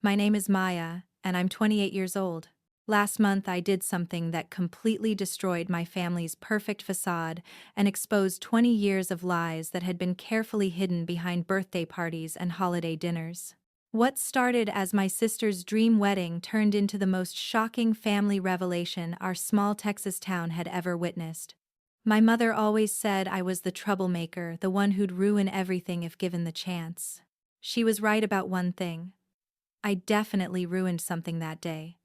My name is Maya, and I'm 28 years old. Last month, I did something that completely destroyed my family's perfect facade and exposed 20 years of lies that had been carefully hidden behind birthday parties and holiday dinners. What started as my sister's dream wedding turned into the most shocking family revelation our small Texas town had ever witnessed. My mother always said I was the troublemaker, the one who'd ruin everything if given the chance. She was right about one thing. I definitely ruined something that day.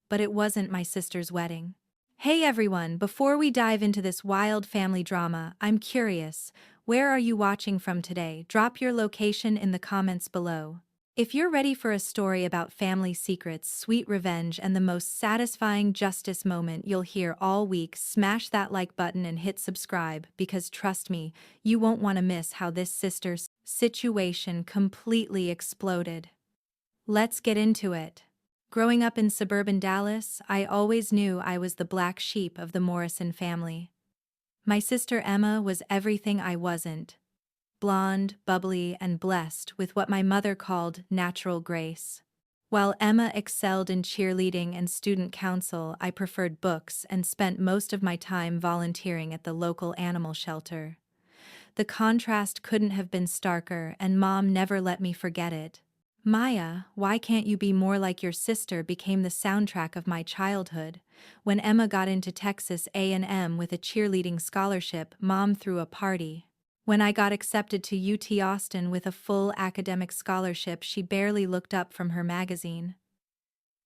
But it wasn't my sister's wedding. Hey everyone, before we dive into this wild family drama, I'm curious, where are you watching from today? Drop your location in the comments below. If you're ready for a story about family secrets, sweet revenge, and the most satisfying justice moment you'll hear all week, smash that like button and hit subscribe because trust me, you won't want to miss how this sister's situation completely exploded. Let's get into it. Growing up in suburban Dallas, I always knew I was the black sheep of the Morrison family. My sister Emma was everything I wasn't. Blonde, bubbly, and blessed with what my mother called natural grace. While Emma excelled in cheerleading and student council, I preferred books and spent most of my time volunteering at the local animal shelter. The contrast couldn't have been starker, and Mom never let me forget it. Maya, why can't you be more like your sister became the soundtrack of my childhood. When Emma got into Texas A&M with a cheerleading scholarship, Mom threw a party. When I got accepted to UT Austin with a full academic scholarship, she barely looked up from her magazine.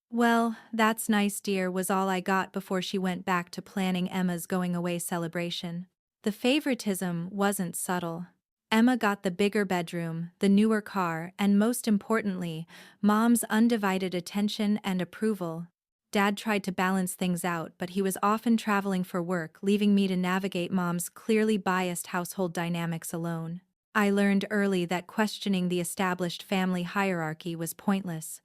Well, that's nice, dear, was all I got before she went back to planning Emma's going-away celebration. The favoritism wasn't subtle. Emma got the bigger bedroom, the newer car, and most importantly, Mom's undivided attention and approval. Dad tried to balance things out, but he was often traveling for work, leaving me to navigate Mom's clearly biased household dynamics alone. I learned early that questioning the established family hierarchy was pointless.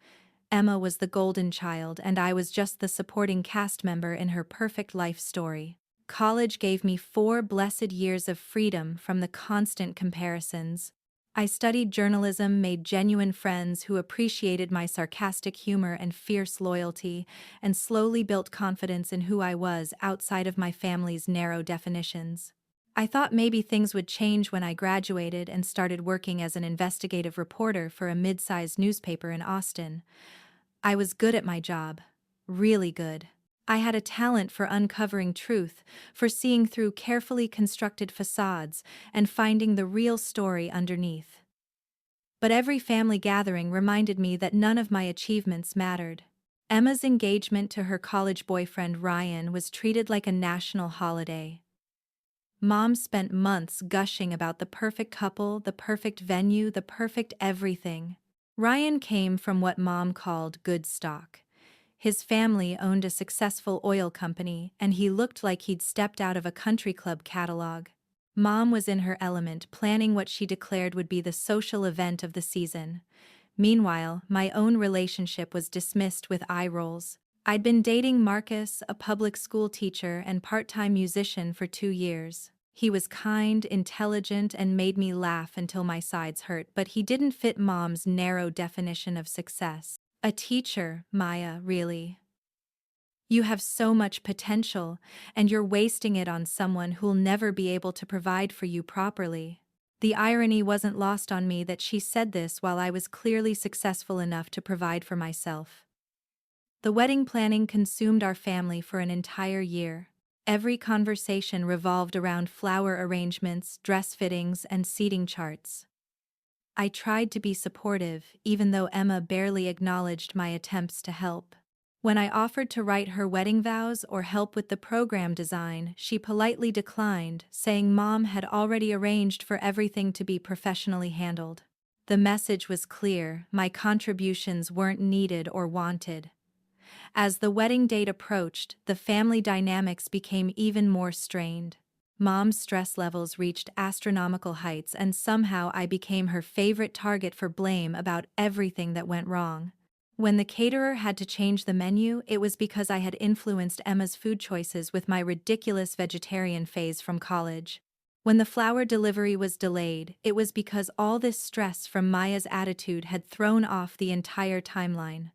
Emma was the golden child, and I was just the supporting cast member in her perfect life story. College gave me 4 blessed years of freedom from the constant comparisons. I studied journalism, made genuine friends who appreciated my sarcastic humor and fierce loyalty, and slowly built confidence in who I was outside of my family's narrow definitions. I thought maybe things would change when I graduated and started working as an investigative reporter for a mid-sized newspaper in Austin. I was good at my job. Really good. I had a talent for uncovering truth, for seeing through carefully constructed facades and finding the real story underneath. But every family gathering reminded me that none of my achievements mattered. Emma's engagement to her college boyfriend Ryan was treated like a national holiday. Mom spent months gushing about the perfect couple, the perfect venue, the perfect everything. Ryan came from what Mom called good stock. His family owned a successful oil company, and he looked like he'd stepped out of a country club catalog. Mom was in her element, planning what she declared would be the social event of the season. Meanwhile, my own relationship was dismissed with eye rolls. I'd been dating Marcus, a public school teacher and part-time musician, for 2 years. He was kind, intelligent, and made me laugh until my sides hurt, but he didn't fit Mom's narrow definition of success. A teacher, Maya, really. You have so much potential, and you're wasting it on someone who'll never be able to provide for you properly. The irony wasn't lost on me that she said this while I was clearly successful enough to provide for myself. The wedding planning consumed our family for an entire year. Every conversation revolved around flower arrangements, dress fittings, and seating charts. I tried to be supportive, even though Emma barely acknowledged my attempts to help. When I offered to write her wedding vows or help with the program design, she politely declined, saying Mom had already arranged for everything to be professionally handled. The message was clear: my contributions weren't needed or wanted. As the wedding date approached, the family dynamics became even more strained. Mom's stress levels reached astronomical heights, and somehow I became her favorite target for blame about everything that went wrong. When the caterer had to change the menu, it was because I had influenced Emma's food choices with my ridiculous vegetarian phase from college. When the flower delivery was delayed, it was because all this stress from Maya's attitude had thrown off the entire timeline.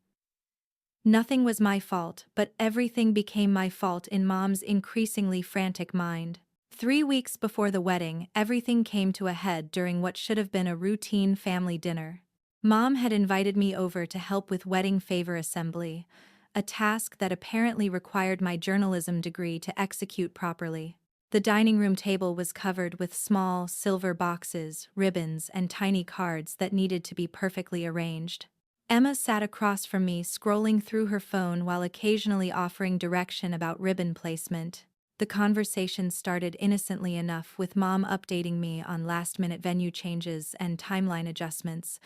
Nothing was my fault, but everything became my fault in Mom's increasingly frantic mind. 3 weeks before the wedding, everything came to a head during what should have been a routine family dinner. Mom had invited me over to help with wedding favor assembly, a task that apparently required my journalism degree to execute properly. The dining room table was covered with small, silver boxes, ribbons, and tiny cards that needed to be perfectly arranged. Emma sat across from me, scrolling through her phone while occasionally offering direction about ribbon placement. The conversation started innocently enough, with Mom updating me on last-minute venue changes and timeline adjustments,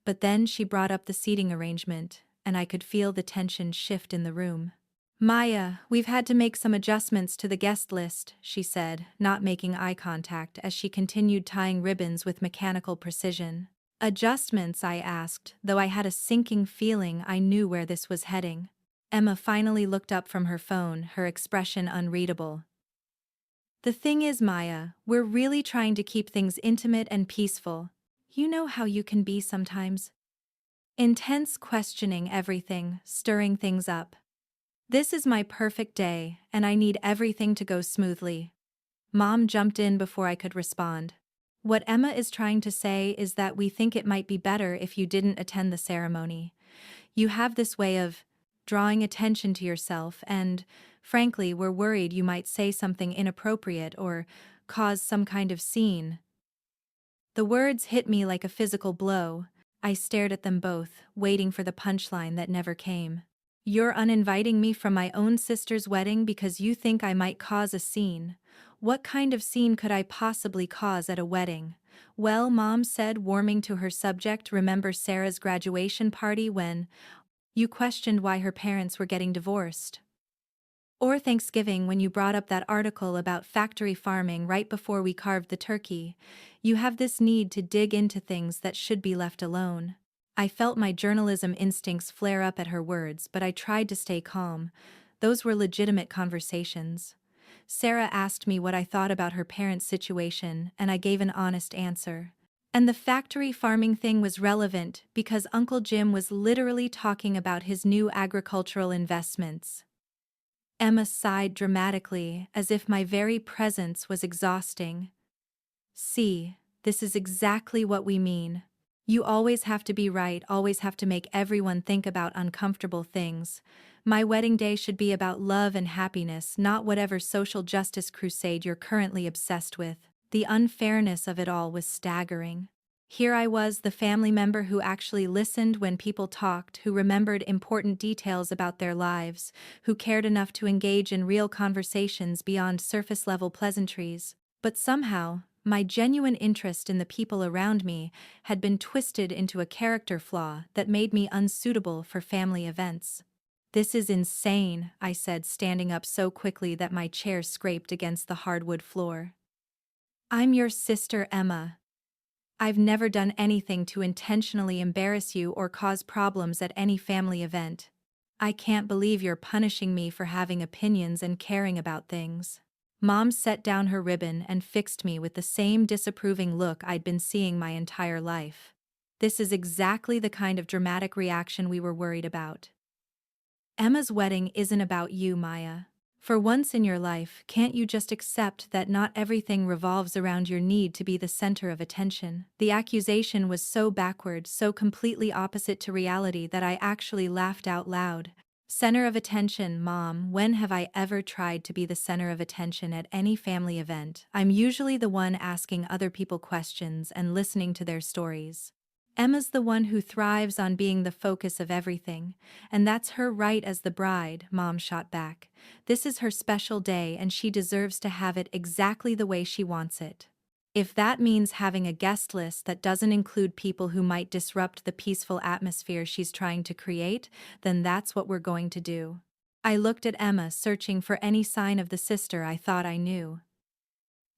but then she brought up the seating arrangement, and I could feel the tension shift in the room. "Maya, we've had to make some adjustments to the guest list," she said, not making eye contact as she continued tying ribbons with mechanical precision. "Adjustments?" I asked, though I had a sinking feeling I knew where this was heading. Emma finally looked up from her phone, her expression unreadable. "The thing is, Maya, we're really trying to keep things intimate and peaceful. You know how you can be sometimes. Intense, questioning everything, stirring things up. This is my perfect day, and I need everything to go smoothly." Mom jumped in before I could respond. "What Emma is trying to say is that we think it might be better if you didn't attend the ceremony. You have this way of drawing attention to yourself, and, frankly, we're worried you might say something inappropriate or cause some kind of scene." The words hit me like a physical blow. I stared at them both, waiting for the punchline that never came. "You're uninviting me from my own sister's wedding because you think I might cause a scene. What kind of scene could I possibly cause at a wedding?" "Well," Mom said, warming to her subject, "remember Sarah's graduation party when you questioned why her parents were getting divorced? Or Thanksgiving when you brought up that article about factory farming right before we carved the turkey? You have this need to dig into things that should be left alone." I felt my journalism instincts flare up at her words, but I tried to stay calm. Those were legitimate conversations. Sarah asked me what I thought about her parents' situation, and I gave an honest answer. And the factory farming thing was relevant because Uncle Jim was literally talking about his new agricultural investments. Emma sighed dramatically, as if my very presence was exhausting. "See, this is exactly what we mean. You always have to be right, always have to make everyone think about uncomfortable things. My wedding day should be about love and happiness, not whatever social justice crusade you're currently obsessed with." The unfairness of it all was staggering. Here I was, the family member who actually listened when people talked, who remembered important details about their lives, who cared enough to engage in real conversations beyond surface-level pleasantries. But somehow, my genuine interest in the people around me had been twisted into a character flaw that made me unsuitable for family events. "This is insane," I said, standing up so quickly that my chair scraped against the hardwood floor. "I'm your sister, Emma. I've never done anything to intentionally embarrass you or cause problems at any family event. I can't believe you're punishing me for having opinions and caring about things." Mom set down her ribbon and fixed me with the same disapproving look I'd been seeing my entire life. "This is exactly the kind of dramatic reaction we were worried about. Emma's wedding isn't about you, Maya. For once in your life, can't you just accept that not everything revolves around your need to be the center of attention?" The accusation was so backward, so completely opposite to reality that I actually laughed out loud. "Center of attention, Mom? When have I ever tried to be the center of attention at any family event? I'm usually the one asking other people questions and listening to their stories. Emma's the one who thrives on being the focus of everything, and that's her right as the bride," Mom shot back. "This is her special day and she deserves to have it exactly the way she wants it. If that means having a guest list that doesn't include people who might disrupt the peaceful atmosphere she's trying to create, then that's what we're going to do." I looked at Emma, searching for any sign of the sister I thought I knew.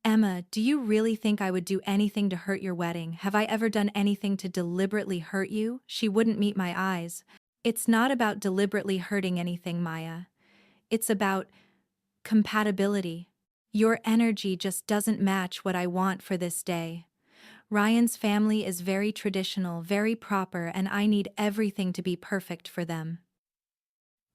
"Emma, do you really think I would do anything to hurt your wedding? Have I ever done anything to deliberately hurt you?" She wouldn't meet my eyes. "It's not about deliberately hurting anything, Maya. It's about compatibility. Your energy just doesn't match what I want for this day. Ryan's family is very traditional, very proper, and I need everything to be perfect for them.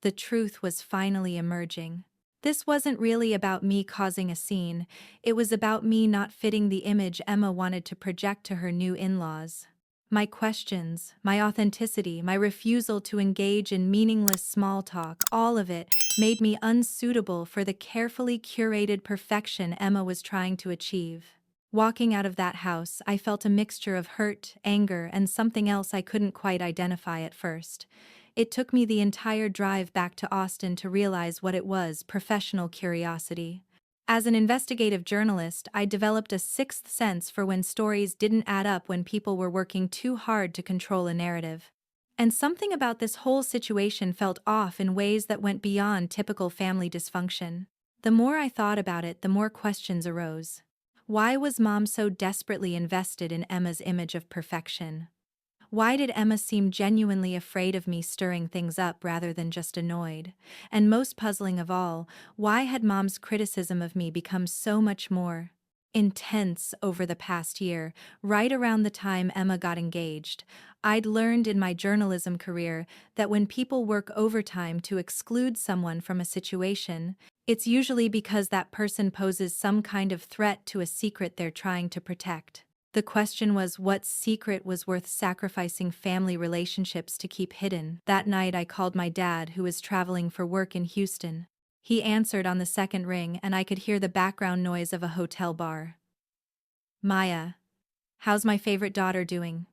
The truth was finally emerging. This wasn't really about me causing a scene, it was about me not fitting the image Emma wanted to project to her new in-laws. My questions, my authenticity, my refusal to engage in meaningless small talk, all of it made me unsuitable for the carefully curated perfection Emma was trying to achieve. Walking out of that house, I felt a mixture of hurt, anger, and something else I couldn't quite identify at first. It took me the entire drive back to Austin to realize what it was: professional curiosity. As an investigative journalist, I developed a sixth sense for when stories didn't add up, when people were working too hard to control a narrative. And something about this whole situation felt off in ways that went beyond typical family dysfunction. The more I thought about it, the more questions arose. Why was Mom so desperately invested in Emma's image of perfection? Why did Emma seem genuinely afraid of me stirring things up rather than just annoyed? And most puzzling of all, why had Mom's criticism of me become so much more intense over the past year? Right around the time Emma got engaged, I'd learned in my journalism career that when people work overtime to exclude someone from a situation, it's usually because that person poses some kind of threat to a secret they're trying to protect. The question was, what secret was worth sacrificing family relationships to keep hidden? That night I called my dad, who was traveling for work in Houston. He answered on the second ring, and I could hear the background noise of a hotel bar. Maya, how's my favorite daughter doing?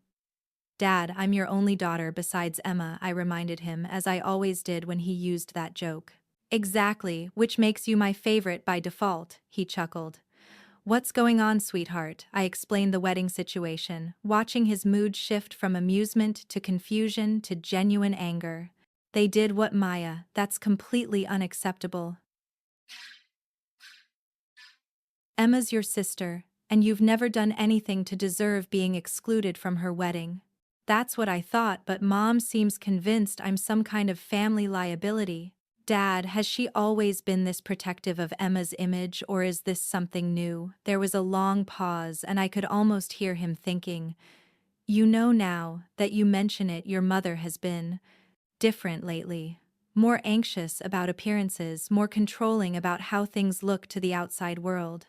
Dad, I'm your only daughter besides Emma, I reminded him, as I always did when he used that joke. Exactly, which makes you my favorite by default, he chuckled. What's going on, sweetheart? I explained the wedding situation, watching his mood shift from amusement to confusion to genuine anger. They did what, Maya? That's completely unacceptable. Emma's your sister, and you've never done anything to deserve being excluded from her wedding. That's what I thought, but Mom seems convinced I'm some kind of family liability. Dad, has she always been this protective of Emma's image, or is this something new? There was a long pause, and I could almost hear him thinking, you know, now that you mention it, your mother has been different lately. More anxious about appearances, more controlling about how things look to the outside world.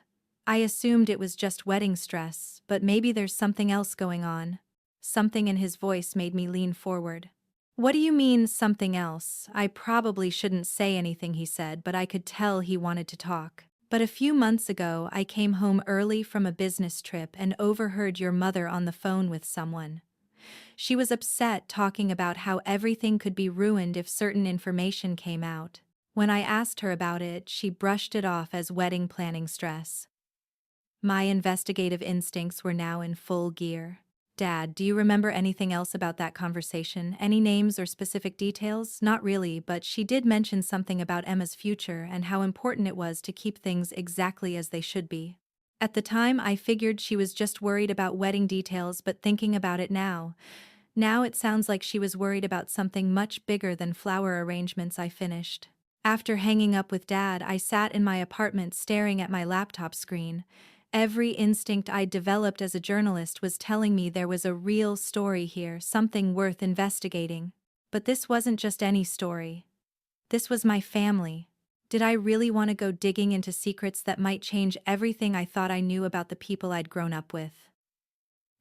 I assumed it was just wedding stress, but maybe there's something else going on. Something in his voice made me lean forward. What do you mean, something else? I probably shouldn't say anything, he said, but I could tell he wanted to talk. But a few months ago, I came home early from a business trip and overheard your mother on the phone with someone. She was upset, talking about how everything could be ruined if certain information came out. When I asked her about it, she brushed it off as wedding planning stress. My investigative instincts were now in full gear. Dad, do you remember anything else about that conversation? Any names or specific details? Not really, but she did mention something about Emma's future and how important it was to keep things exactly as they should be. At the time, I figured she was just worried about wedding details, but thinking about it now it sounds like she was worried about something much bigger than flower arrangements. I finished. After hanging up with Dad, I sat in my apartment staring at my laptop screen. Every instinct I'd developed as a journalist was telling me there was a real story here, something worth investigating. But this wasn't just any story. This was my family. Did I really want to go digging into secrets that might change everything I thought I knew about the people I'd grown up with?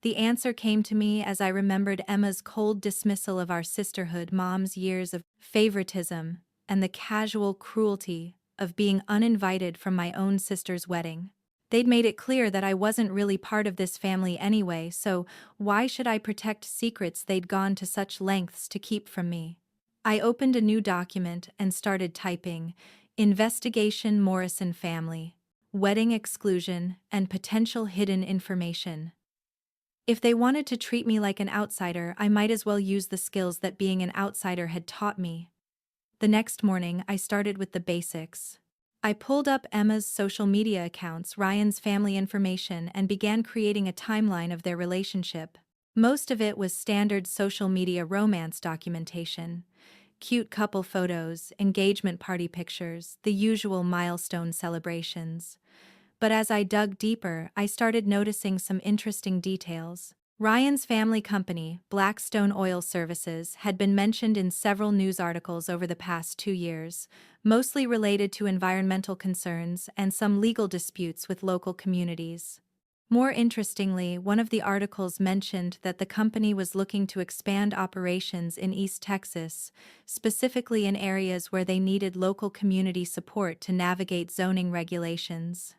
The answer came to me as I remembered Emma's cold dismissal of our sisterhood, Mom's years of favoritism, and the casual cruelty of being uninvited from my own sister's wedding. They'd made it clear that I wasn't really part of this family anyway, so why should I protect secrets they'd gone to such lengths to keep from me? I opened a new document and started typing, Investigation Morrison Family, Wedding Exclusion, and Potential Hidden Information. If they wanted to treat me like an outsider, I might as well use the skills that being an outsider had taught me. The next morning, I started with the basics. I pulled up Emma's social media accounts, Ryan's family information, and began creating a timeline of their relationship. Most of it was standard social media romance documentation. Cute couple photos, engagement party pictures, the usual milestone celebrations. But as I dug deeper, I started noticing some interesting details. Ryan's family company, Blackstone Oil Services, had been mentioned in several news articles over the past 2 years, mostly related to environmental concerns and some legal disputes with local communities. More interestingly, one of the articles mentioned that the company was looking to expand operations in East Texas, specifically in areas where they needed local community support to navigate zoning regulations.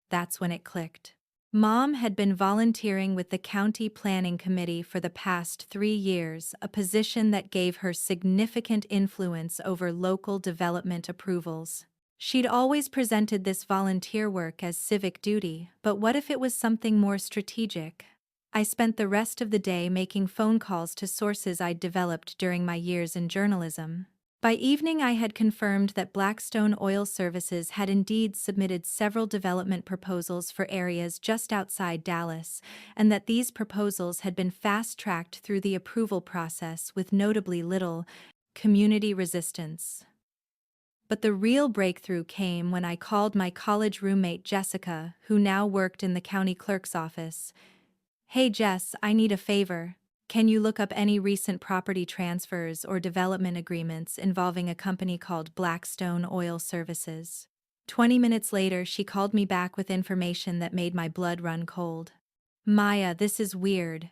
That's when it clicked. Mom had been volunteering with the County Planning Committee for the past 3 years, a position that gave her significant influence over local development approvals. She'd always presented this volunteer work as civic duty, but what if it was something more strategic? I spent the rest of the day making phone calls to sources I'd developed during my years in journalism. By evening, I had confirmed that Blackstone Oil Services had indeed submitted several development proposals for areas just outside Dallas, and that these proposals had been fast-tracked through the approval process with notably little community resistance. But the real breakthrough came when I called my college roommate Jessica, who now worked in the county clerk's office. "Hey Jess, I need a favor. Can you look up any recent property transfers or development agreements involving a company called Blackstone Oil Services?" 20 minutes later, she called me back with information that made my blood run cold. "Maya, this is weird.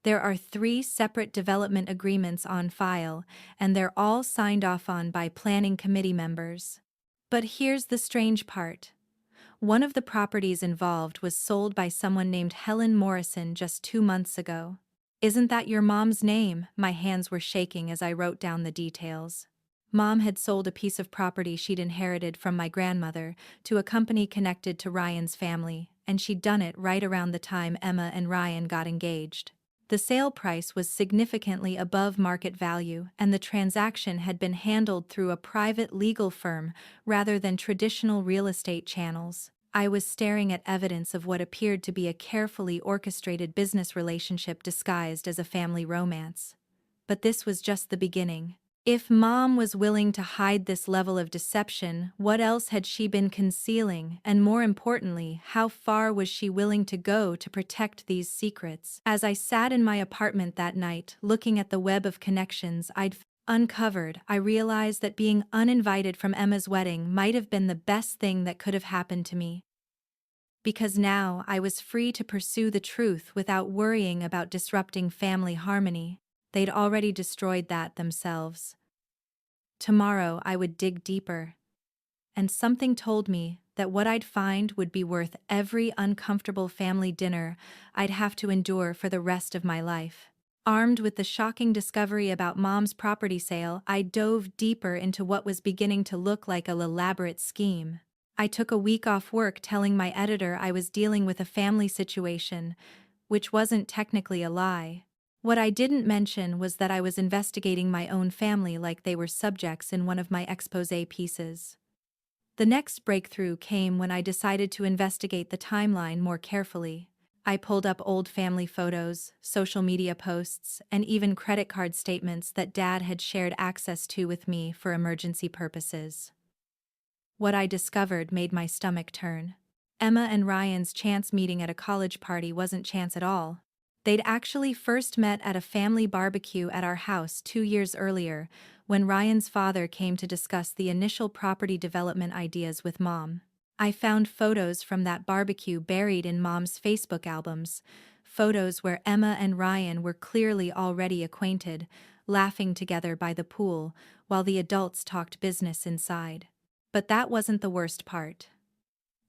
There are 3 separate development agreements on file, and they're all signed off on by planning committee members. But here's the strange part. One of the properties involved was sold by someone named Helen Morrison just 2 months ago." "Isn't that your mom's name?" My hands were shaking as I wrote down the details. Mom had sold a piece of property she'd inherited from my grandmother to a company connected to Ryan's family, and she'd done it right around the time Emma and Ryan got engaged. The sale price was significantly above market value, and the transaction had been handled through a private legal firm rather than traditional real estate channels. I was staring at evidence of what appeared to be a carefully orchestrated business relationship disguised as a family romance. But this was just the beginning. If Mom was willing to hide this level of deception, what else had she been concealing, and more importantly, how far was she willing to go to protect these secrets? As I sat in my apartment that night, looking at the web of connections I'd uncovered, I realized that being uninvited from Emma's wedding might have been the best thing that could have happened to me. Because now I was free to pursue the truth without worrying about disrupting family harmony. They'd already destroyed that themselves. Tomorrow I would dig deeper. And something told me that what I'd find would be worth every uncomfortable family dinner I'd have to endure for the rest of my life. Armed with the shocking discovery about Mom's property sale, I dove deeper into what was beginning to look like an elaborate scheme. I took a week off work telling my editor I was dealing with a family situation, which wasn't technically a lie. What I didn't mention was that I was investigating my own family like they were subjects in one of my exposé pieces. The next breakthrough came when I decided to investigate the timeline more carefully. I pulled up old family photos, social media posts, and even credit card statements that Dad had shared access to with me for emergency purposes. What I discovered made my stomach turn. Emma and Ryan's chance meeting at a college party wasn't chance at all. They'd actually first met at a family barbecue at our house 2 years earlier, when Ryan's father came to discuss the initial property development ideas with Mom. I found photos from that barbecue buried in Mom's Facebook albums, photos where Emma and Ryan were clearly already acquainted, laughing together by the pool, while the adults talked business inside. But that wasn't the worst part.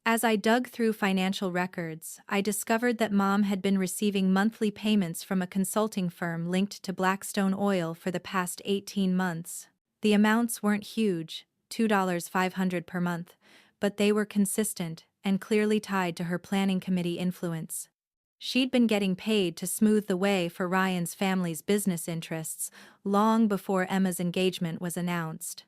As I dug through financial records, I discovered that Mom had been receiving monthly payments from a consulting firm linked to Blackstone Oil for the past 18 months. The amounts weren't huge, $2,500 per month, but they were consistent and clearly tied to her planning committee influence. She'd been getting paid to smooth the way for Ryan's family's business interests long before Emma's engagement was announced.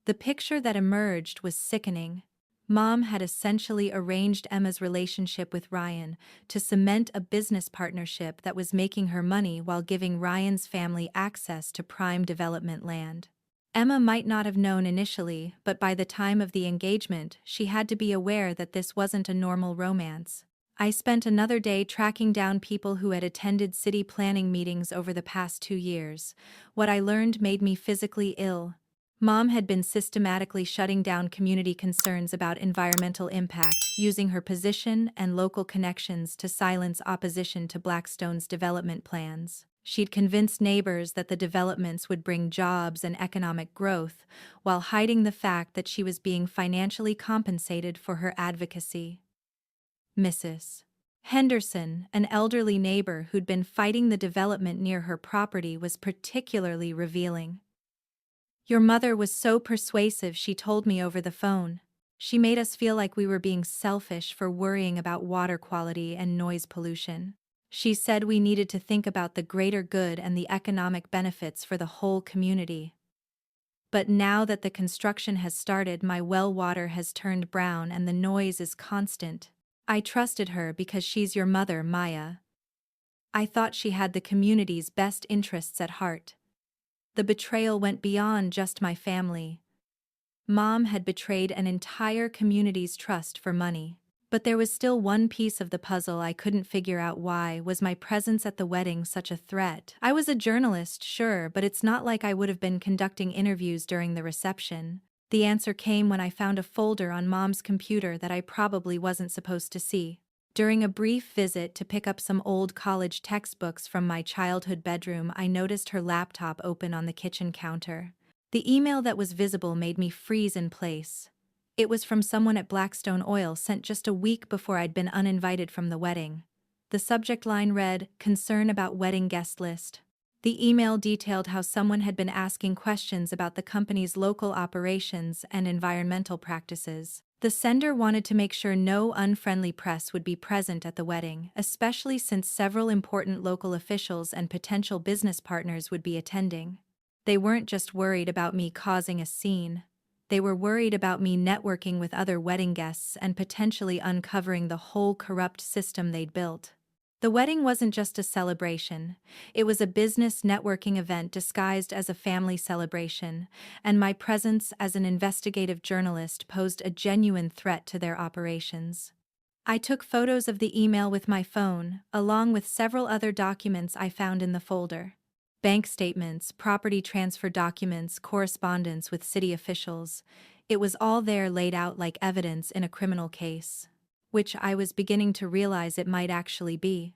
The picture that emerged was sickening. Mom had essentially arranged Emma's relationship with Ryan to cement a business partnership that was making her money while giving Ryan's family access to prime development land. Emma might not have known initially, but by the time of the engagement, she had to be aware that this wasn't a normal romance. I spent another day tracking down people who had attended city planning meetings over the past 2 years. What I learned made me physically ill. Mom had been systematically shutting down community concerns about environmental impact, using her position and local connections to silence opposition to Blackstone's development plans. She'd convinced neighbors that the developments would bring jobs and economic growth, while hiding the fact that she was being financially compensated for her advocacy. Mrs. Henderson, an elderly neighbor who'd been fighting the development near her property, was particularly revealing. "Your mother was so persuasive," she told me over the phone. "She made us feel like we were being selfish for worrying about water quality and noise pollution. She said we needed to think about the greater good and the economic benefits for the whole community. But now that the construction has started, my well water has turned brown and the noise is constant. I trusted her because she's your mother, Maya. I thought she had the community's best interests at heart." The betrayal went beyond just my family. Mom had betrayed an entire community's trust for money. But there was still one piece of the puzzle I couldn't figure out. Why was my presence at the wedding such a threat? I was a journalist, sure, but it's not like I would have been conducting interviews during the reception. The answer came when I found a folder on Mom's computer that I probably wasn't supposed to see. During a brief visit to pick up some old college textbooks from my childhood bedroom, I noticed her laptop open on the kitchen counter. The email that was visible made me freeze in place. It was from someone at Blackstone Oil, sent just a week before I'd been uninvited from the wedding. The subject line read, "Concern about wedding guest list." The email detailed how someone had been asking questions about the company's local operations and environmental practices. The sender wanted to make sure no unfriendly press would be present at the wedding, especially since several important local officials and potential business partners would be attending. They weren't just worried about me causing a scene. They were worried about me networking with other wedding guests and potentially uncovering the whole corrupt system they'd built. The wedding wasn't just a celebration, it was a business networking event disguised as a family celebration, and my presence as an investigative journalist posed a genuine threat to their operations. I took photos of the email with my phone, along with several other documents I found in the folder. Bank statements, property transfer documents, correspondence with city officials. It was all there, laid out like evidence in a criminal case, which I was beginning to realize it might actually be.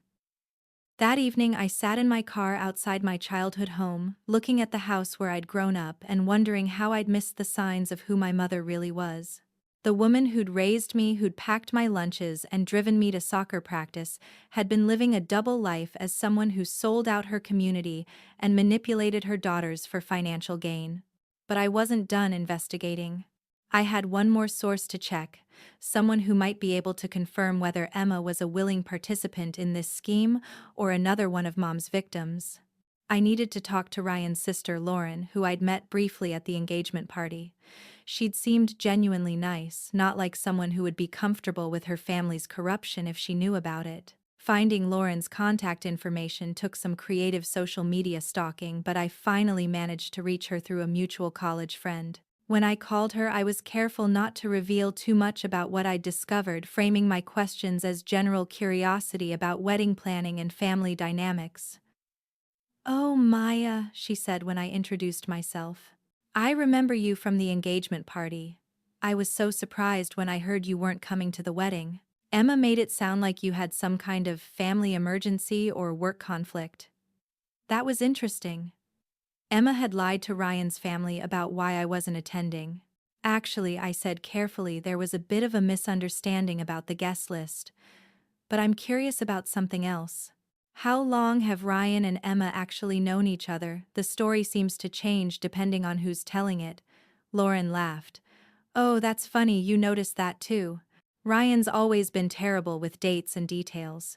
That evening I sat in my car outside my childhood home, looking at the house where I'd grown up and wondering how I'd missed the signs of who my mother really was. The woman who'd raised me, who'd packed my lunches and driven me to soccer practice, had been living a double life as someone who sold out her community and manipulated her daughters for financial gain. But I wasn't done investigating. I had one more source to check, someone who might be able to confirm whether Emma was a willing participant in this scheme or another one of Mom's victims. I needed to talk to Ryan's sister Lauren, who I'd met briefly at the engagement party. She'd seemed genuinely nice, not like someone who would be comfortable with her family's corruption if she knew about it. Finding Lauren's contact information took some creative social media stalking, but I finally managed to reach her through a mutual college friend. When I called her, I was careful not to reveal too much about what I'd discovered, framing my questions as general curiosity about wedding planning and family dynamics. "Oh, Maya," she said when I introduced myself. "I remember you from the engagement party. I was so surprised when I heard you weren't coming to the wedding. Emma made it sound like you had some kind of family emergency or work conflict." That was interesting. Emma had lied to Ryan's family about why I wasn't attending. "Actually," I said carefully, "there was a bit of a misunderstanding about the guest list. But I'm curious about something else. How long have Ryan and Emma actually known each other? The story seems to change depending on who's telling it." Lauren laughed. "Oh, that's funny, you noticed that too. Ryan's always been terrible with dates and details.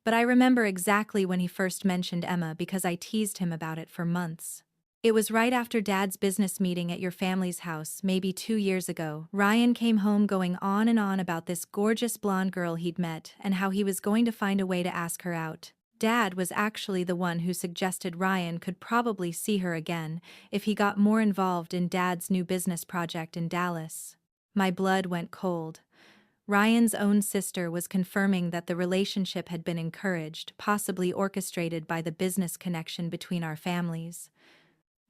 But I remember exactly when he first mentioned Emma because I teased him about it for months. It was right after Dad's business meeting at your family's house, maybe 2 years ago. Ryan came home going on and on about this gorgeous blonde girl he'd met and how he was going to find a way to ask her out. Dad was actually the one who suggested Ryan could probably see her again if he got more involved in Dad's new business project in Dallas. My blood went cold. Ryan's own sister was confirming that the relationship had been encouraged, possibly orchestrated by the business connection between our families.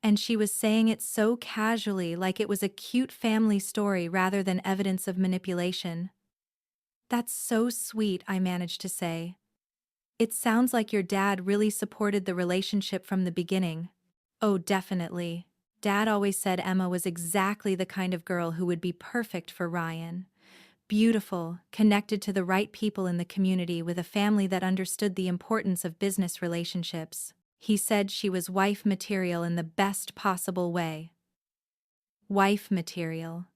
And she was saying it so casually, like it was a cute family story rather than evidence of manipulation. "That's so sweet," I managed to say. "It sounds like your dad really supported the relationship from the beginning." "Oh, definitely. Dad always said Emma was exactly the kind of girl who would be perfect for Ryan. Beautiful, connected to the right people in the community with a family that understood the importance of business relationships. He said she was wife material in the best possible way." Wife material.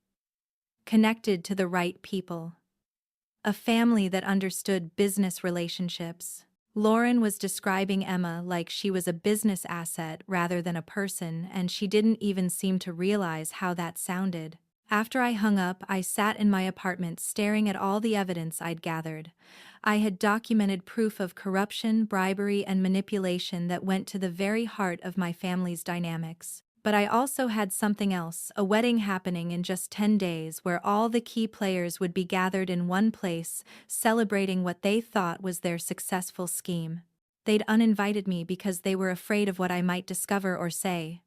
Connected to the right people. A family that understood business relationships. Lauren was describing Emma like she was a business asset rather than a person, and she didn't even seem to realize how that sounded. After I hung up, I sat in my apartment staring at all the evidence I'd gathered. I had documented proof of corruption, bribery, and manipulation that went to the very heart of my family's dynamics. But I also had something else, a wedding happening in just 10 days where all the key players would be gathered in one place, celebrating what they thought was their successful scheme. They'd uninvited me because they were afraid of what I might discover or say.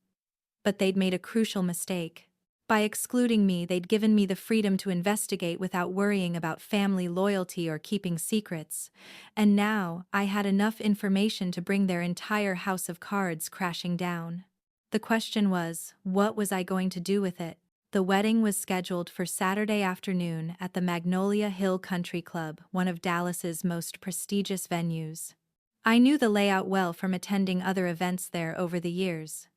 But they'd made a crucial mistake. By excluding me, they'd given me the freedom to investigate without worrying about family loyalty or keeping secrets. And now, I had enough information to bring their entire house of cards crashing down. The question was, what was I going to do with it? The wedding was scheduled for Saturday afternoon at the Magnolia Hill Country Club, one of Dallas's most prestigious venues. I knew the layout well from attending other events there over the years.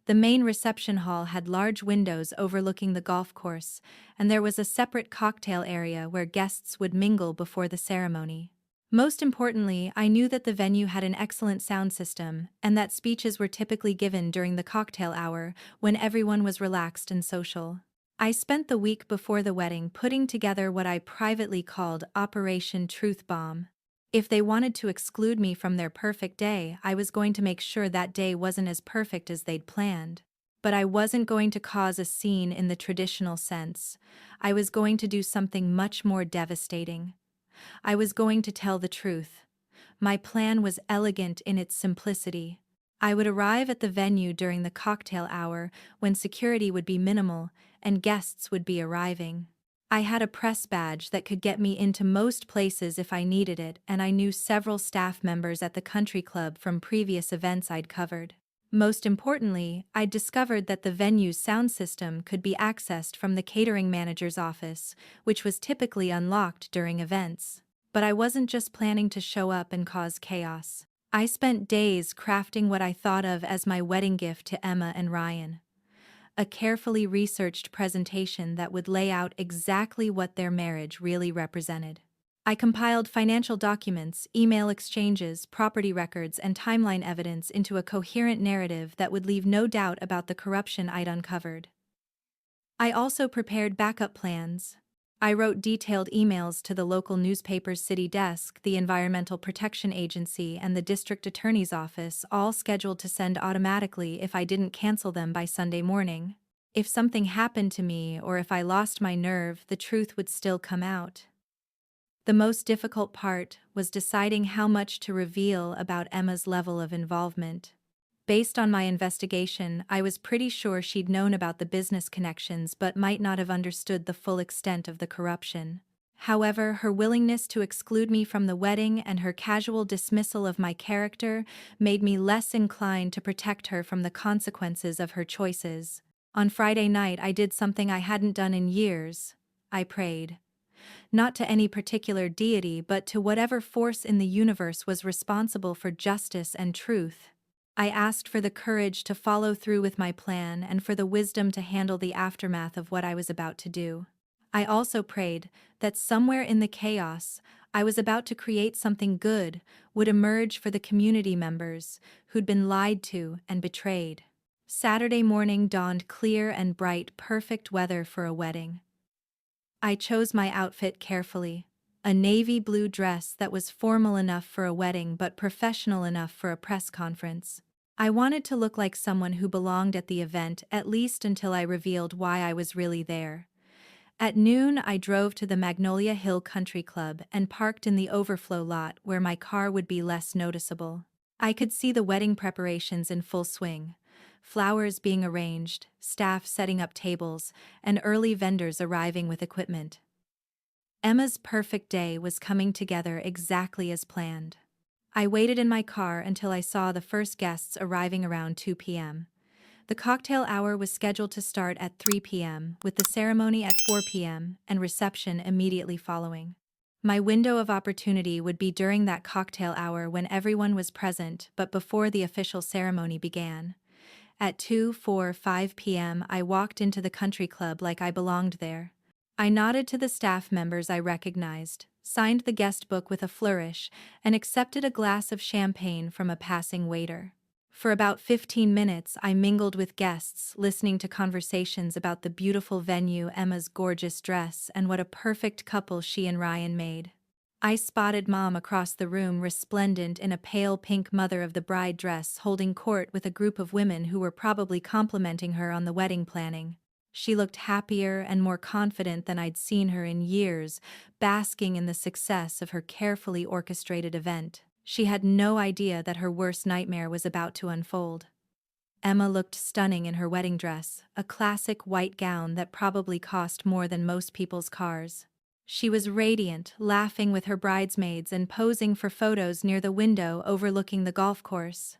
The main reception hall had large windows overlooking the golf course, and there was a separate cocktail area where guests would mingle before the ceremony. Most importantly, I knew that the venue had an excellent sound system, and that speeches were typically given during the cocktail hour, when everyone was relaxed and social. I spent the week before the wedding putting together what I privately called Operation Truth Bomb. If they wanted to exclude me from their perfect day, I was going to make sure that day wasn't as perfect as they'd planned. But I wasn't going to cause a scene in the traditional sense. I was going to do something much more devastating. I was going to tell the truth. My plan was elegant in its simplicity. I would arrive at the venue during the cocktail hour when security would be minimal and guests would be arriving. I had a press badge that could get me into most places if I needed it, and I knew several staff members at the country club from previous events I'd covered. Most importantly, I'd discovered that the venue's sound system could be accessed from the catering manager's office, which was typically unlocked during events. But I wasn't just planning to show up and cause chaos. I spent days crafting what I thought of as my wedding gift to Emma and Ryan. A carefully researched presentation that would lay out exactly what their marriage really represented. I compiled financial documents, email exchanges, property records, and timeline evidence into a coherent narrative that would leave no doubt about the corruption I'd uncovered. I also prepared backup plans. I wrote detailed emails to the local newspaper's city desk, the Environmental Protection Agency, and the district attorney's office, all scheduled to send automatically if I didn't cancel them by Sunday morning. If something happened to me or if I lost my nerve, the truth would still come out. The most difficult part was deciding how much to reveal about Emma's level of involvement. Based on my investigation, I was pretty sure she'd known about the business connections but might not have understood the full extent of the corruption. However, her willingness to exclude me from the wedding and her casual dismissal of my character made me less inclined to protect her from the consequences of her choices. On Friday night, I did something I hadn't done in years. I prayed. Not to any particular deity, but to whatever force in the universe was responsible for justice and truth. I asked for the courage to follow through with my plan and for the wisdom to handle the aftermath of what I was about to do. I also prayed that somewhere in the chaos I was about to create something good would emerge for the community members who'd been lied to and betrayed. Saturday morning dawned clear and bright, perfect weather for a wedding. I chose my outfit carefully. A navy blue dress that was formal enough for a wedding but professional enough for a press conference. I wanted to look like someone who belonged at the event, at least until I revealed why I was really there. At noon, I drove to the Magnolia Hill Country Club and parked in the overflow lot where my car would be less noticeable. I could see the wedding preparations in full swing. Flowers being arranged, staff setting up tables, and early vendors arriving with equipment. Emma's perfect day was coming together exactly as planned. I waited in my car until I saw the first guests arriving around 2 p.m. The cocktail hour was scheduled to start at 3 p.m., with the ceremony at 4 p.m. and reception immediately following. My window of opportunity would be during that cocktail hour when everyone was present but before the official ceremony began. At 2:45 p.m. I walked into the country club like I belonged there. I nodded to the staff members I recognized, signed the guest book with a flourish, and accepted a glass of champagne from a passing waiter. For about 15 minutes I mingled with guests, listening to conversations about the beautiful venue, Emma's gorgeous dress, and what a perfect couple she and Ryan made. I spotted Mom across the room, resplendent in a pale pink mother of the bride dress, holding court with a group of women who were probably complimenting her on the wedding planning. She looked happier and more confident than I'd seen her in years, basking in the success of her carefully orchestrated event. She had no idea that her worst nightmare was about to unfold. Emma looked stunning in her wedding dress, a classic white gown that probably cost more than most people's cars. She was radiant, laughing with her bridesmaids and posing for photos near the window overlooking the golf course.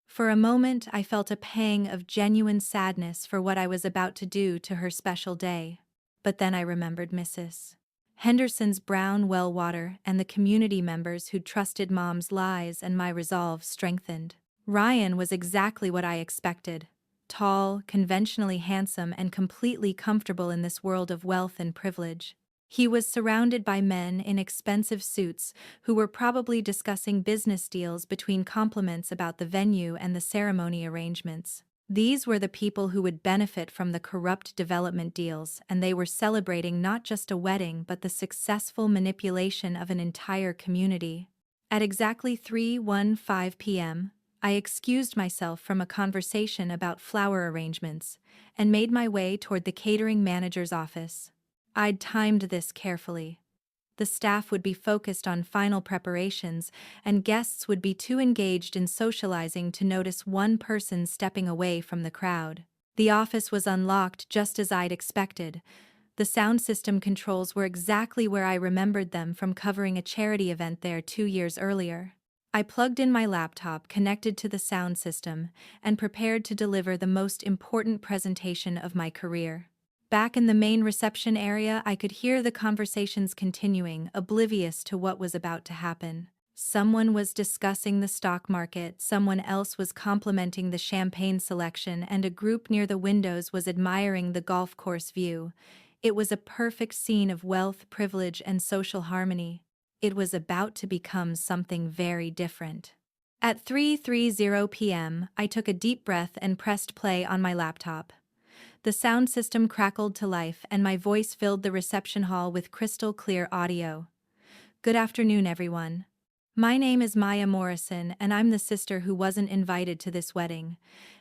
For a moment I felt a pang of genuine sadness for what I was about to do to her special day. But then I remembered Mrs. Henderson's brown well water and the community members who'd trusted Mom's lies, and my resolve strengthened. Ryan was exactly what I expected. Tall, conventionally handsome, and completely comfortable in this world of wealth and privilege. He was surrounded by men in expensive suits who were probably discussing business deals between compliments about the venue and the ceremony arrangements. These were the people who would benefit from the corrupt development deals, and they were celebrating not just a wedding but the successful manipulation of an entire community. At exactly 3:15 p.m., I excused myself from a conversation about flower arrangements and made my way toward the catering manager's office. I'd timed this carefully. The staff would be focused on final preparations, and guests would be too engaged in socializing to notice one person stepping away from the crowd. The office was unlocked just as I'd expected. The sound system controls were exactly where I remembered them from covering a charity event there 2 years earlier. I plugged in my laptop, connected to the sound system, and prepared to deliver the most important presentation of my career. Back in the main reception area, I could hear the conversations continuing, oblivious to what was about to happen. Someone was discussing the stock market, someone else was complimenting the champagne selection, and a group near the windows was admiring the golf course view. It was a perfect scene of wealth, privilege, and social harmony. It was about to become something very different. At 3:30 p.m., I took a deep breath and pressed play on my laptop. The sound system crackled to life, and my voice filled the reception hall with crystal clear audio. Good afternoon, everyone. My name is Maya Morrison, and I'm the sister who wasn't invited to this wedding.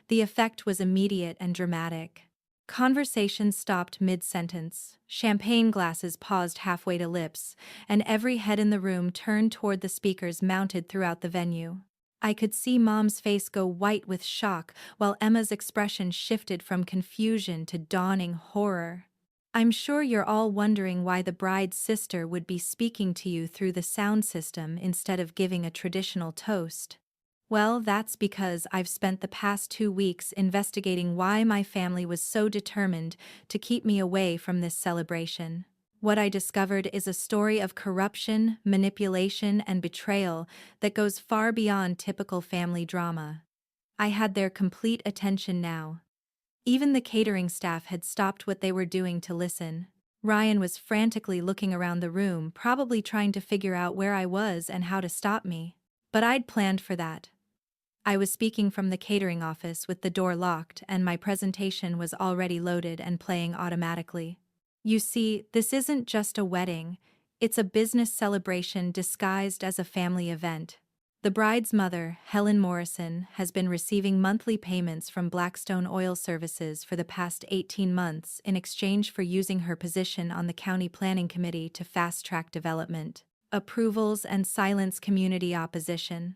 The effect was immediate and dramatic. Conversation stopped mid-sentence, champagne glasses paused halfway to lips, and every head in the room turned toward the speakers mounted throughout the venue. I could see Mom's face go white with shock, while Emma's expression shifted from confusion to dawning horror. I'm sure you're all wondering why the bride's sister would be speaking to you through the sound system instead of giving a traditional toast. Well, that's because I've spent the past 2 weeks investigating why my family was so determined to keep me away from this celebration. What I discovered is a story of corruption, manipulation, and betrayal that goes far beyond typical family drama. I had their complete attention now. Even the catering staff had stopped what they were doing to listen. Ryan was frantically looking around the room, probably trying to figure out where I was and how to stop me. But I'd planned for that. I was speaking from the catering office with the door locked, and my presentation was already loaded and playing automatically. You see, this isn't just a wedding, it's a business celebration disguised as a family event. The bride's mother, Helen Morrison, has been receiving monthly payments from Blackstone Oil Services for the past 18 months in exchange for using her position on the county planning committee to fast-track development, approvals, and silence community opposition.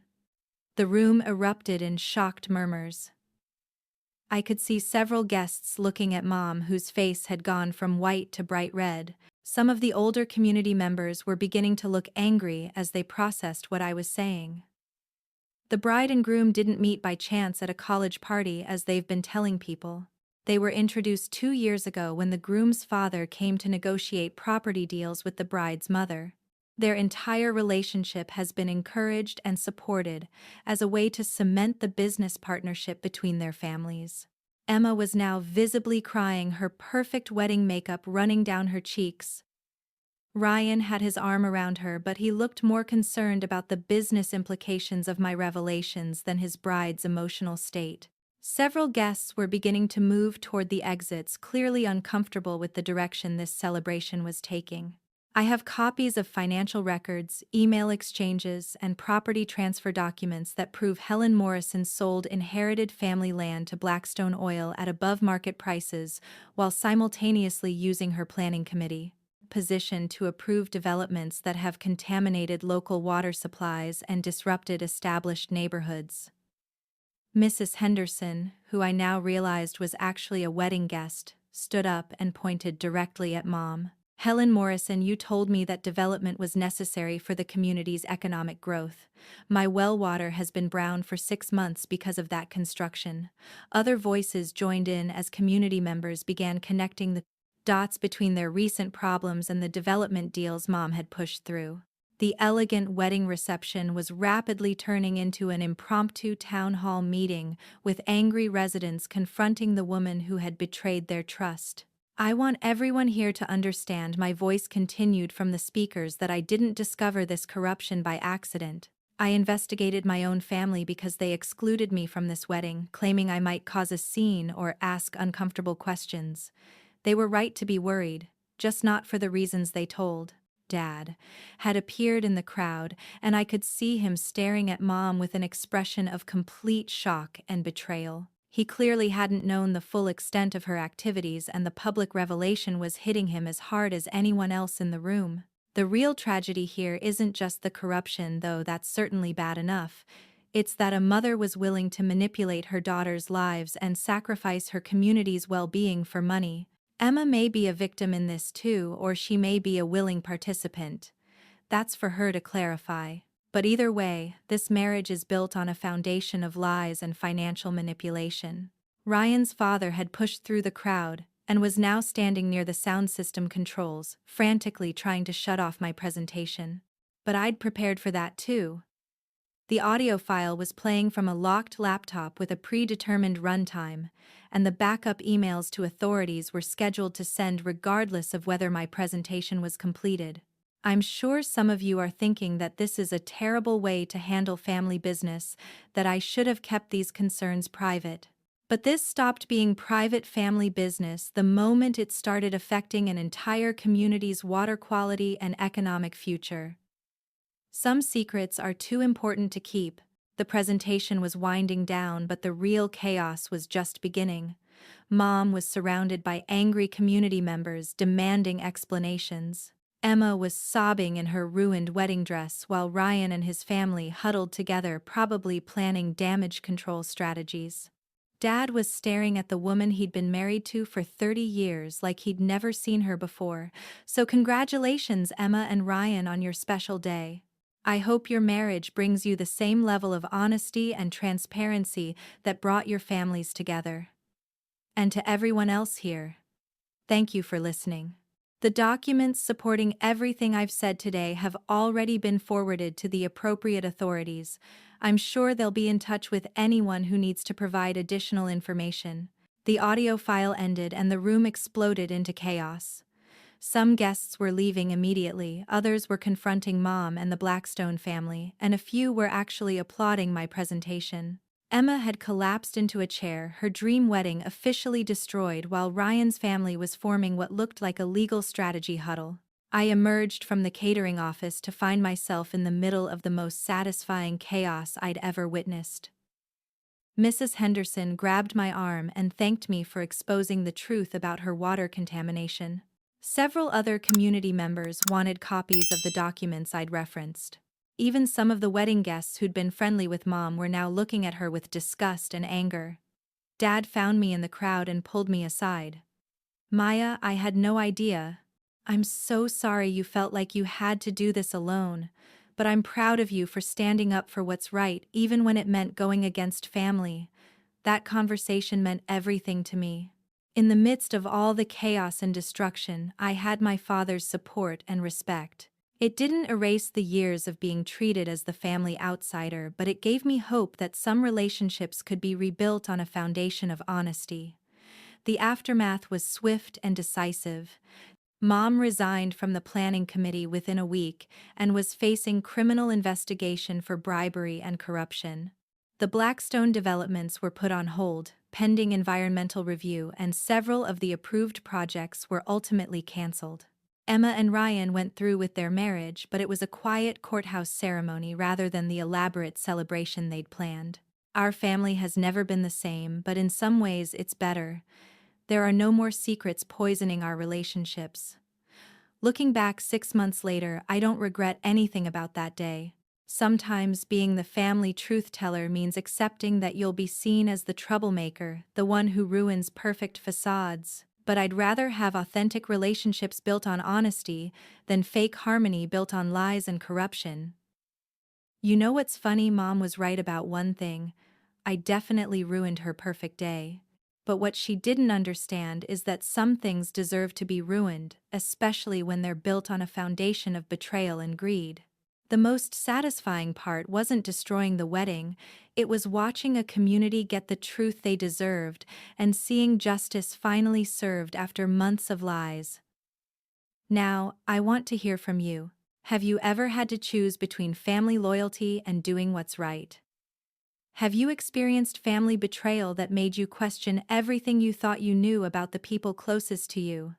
The room erupted in shocked murmurs. I could see several guests looking at Mom, whose face had gone from white to bright red. Some of the older community members were beginning to look angry as they processed what I was saying. The bride and groom didn't meet by chance at a college party, as they've been telling people. They were introduced 2 years ago when the groom's father came to negotiate property deals with the bride's mother. Their entire relationship has been encouraged and supported as a way to cement the business partnership between their families. Emma was now visibly crying, her perfect wedding makeup running down her cheeks. Ryan had his arm around her, but he looked more concerned about the business implications of my revelations than his bride's emotional state. Several guests were beginning to move toward the exits, clearly uncomfortable with the direction this celebration was taking. I have copies of financial records, email exchanges, and property transfer documents that prove Helen Morrison sold inherited family land to Blackstone Oil at above-market prices while simultaneously using her planning committee position to approve developments that have contaminated local water supplies and disrupted established neighborhoods. Mrs. Henderson, who I now realized was actually a wedding guest, stood up and pointed directly at Mom. Helen Morrison, you told me that development was necessary for the community's economic growth. My well water has been brown for 6 months because of that construction. Other voices joined in as community members began connecting the dots between their recent problems and the development deals Mom had pushed through. The elegant wedding reception was rapidly turning into an impromptu town hall meeting, with angry residents confronting the woman who had betrayed their trust. I want everyone here to understand, my voice continued from the speakers, that I didn't discover this corruption by accident. I investigated my own family because they excluded me from this wedding, claiming I might cause a scene or ask uncomfortable questions. They were right to be worried, just not for the reasons they told. Dad had appeared in the crowd, and I could see him staring at Mom with an expression of complete shock and betrayal. He clearly hadn't known the full extent of her activities, and the public revelation was hitting him as hard as anyone else in the room. The real tragedy here isn't just the corruption, though that's certainly bad enough. It's that a mother was willing to manipulate her daughters' lives and sacrifice her community's well-being for money. Emma may be a victim in this too, or she may be a willing participant. That's for her to clarify. But either way, this marriage is built on a foundation of lies and financial manipulation. Ryan's father had pushed through the crowd and was now standing near the sound system controls, frantically trying to shut off my presentation. But I'd prepared for that too. The audio file was playing from a locked laptop with a predetermined runtime, and the backup emails to authorities were scheduled to send regardless of whether my presentation was completed. I'm sure some of you are thinking that this is a terrible way to handle family business, that I should have kept these concerns private. But this stopped being private family business the moment it started affecting an entire community's water quality and economic future. Some secrets are too important to keep. The presentation was winding down, but the real chaos was just beginning. Mom was surrounded by angry community members demanding explanations. Emma was sobbing in her ruined wedding dress while Ryan and his family huddled together, probably planning damage control strategies. Dad was staring at the woman he'd been married to for 30 years like he'd never seen her before. So congratulations, Emma and Ryan, on your special day. I hope your marriage brings you the same level of honesty and transparency that brought your families together. And to everyone else here, thank you for listening. The documents supporting everything I've said today have already been forwarded to the appropriate authorities. I'm sure they'll be in touch with anyone who needs to provide additional information. The audio file ended and the room exploded into chaos. Some guests were leaving immediately, others were confronting Mom and the Blackstone family, and a few were actually applauding my presentation. Emma had collapsed into a chair, her dream wedding officially destroyed while Ryan's family was forming what looked like a legal strategy huddle. I emerged from the catering office to find myself in the middle of the most satisfying chaos I'd ever witnessed. Mrs. Henderson grabbed my arm and thanked me for exposing the truth about her water contamination. Several other community members wanted copies of the documents I'd referenced. Even some of the wedding guests who'd been friendly with Mom were now looking at her with disgust and anger. Dad found me in the crowd and pulled me aside. Maya, I had no idea. I'm so sorry you felt like you had to do this alone, but I'm proud of you for standing up for what's right, even when it meant going against family. That conversation meant everything to me. In the midst of all the chaos and destruction, I had my father's support and respect. It didn't erase the years of being treated as the family outsider, but it gave me hope that some relationships could be rebuilt on a foundation of honesty. The aftermath was swift and decisive. Mom resigned from the planning committee within a week and was facing criminal investigation for bribery and corruption. The Blackstone developments were put on hold, pending environmental review, and several of the approved projects were ultimately cancelled. Emma and Ryan went through with their marriage, but it was a quiet courthouse ceremony rather than the elaborate celebration they'd planned. Our family has never been the same, but in some ways it's better. There are no more secrets poisoning our relationships. Looking back 6 months later, I don't regret anything about that day. Sometimes being the family truth teller means accepting that you'll be seen as the troublemaker, the one who ruins perfect facades. But I'd rather have authentic relationships built on honesty than fake harmony built on lies and corruption. You know what's funny? Mom was right about one thing. I definitely ruined her perfect day. But what she didn't understand is that some things deserve to be ruined, especially when they're built on a foundation of betrayal and greed. The most satisfying part wasn't destroying the wedding, it was watching a community get the truth they deserved and seeing justice finally served after months of lies. Now, I want to hear from you. Have you ever had to choose between family loyalty and doing what's right? Have you experienced family betrayal that made you question everything you thought you knew about the people closest to you?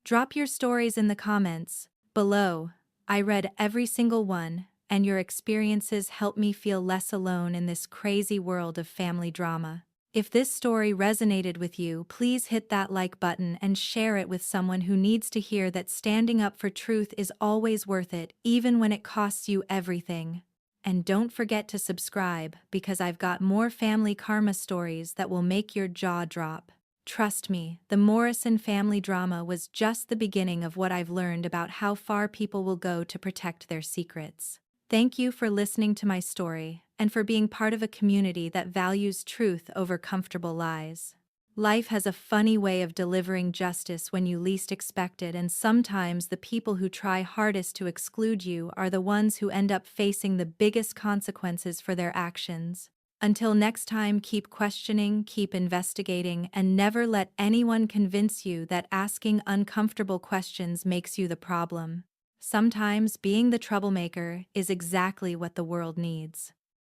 Drop your stories in the comments below. I read every single one, and your experiences help me feel less alone in this crazy world of family drama. If this story resonated with you, please hit that like button and share it with someone who needs to hear that standing up for truth is always worth it, even when it costs you everything. And don't forget to subscribe, because I've got more family karma stories that will make your jaw drop. Trust me, the Morrison family drama was just the beginning of what I've learned about how far people will go to protect their secrets. Thank you for listening to my story, and for being part of a community that values truth over comfortable lies. Life has a funny way of delivering justice when you least expect it, and sometimes the people who try hardest to exclude you are the ones who end up facing the biggest consequences for their actions. Until next time, keep questioning, keep investigating, and never let anyone convince you that asking uncomfortable questions makes you the problem. Sometimes being the troublemaker is exactly what the world needs.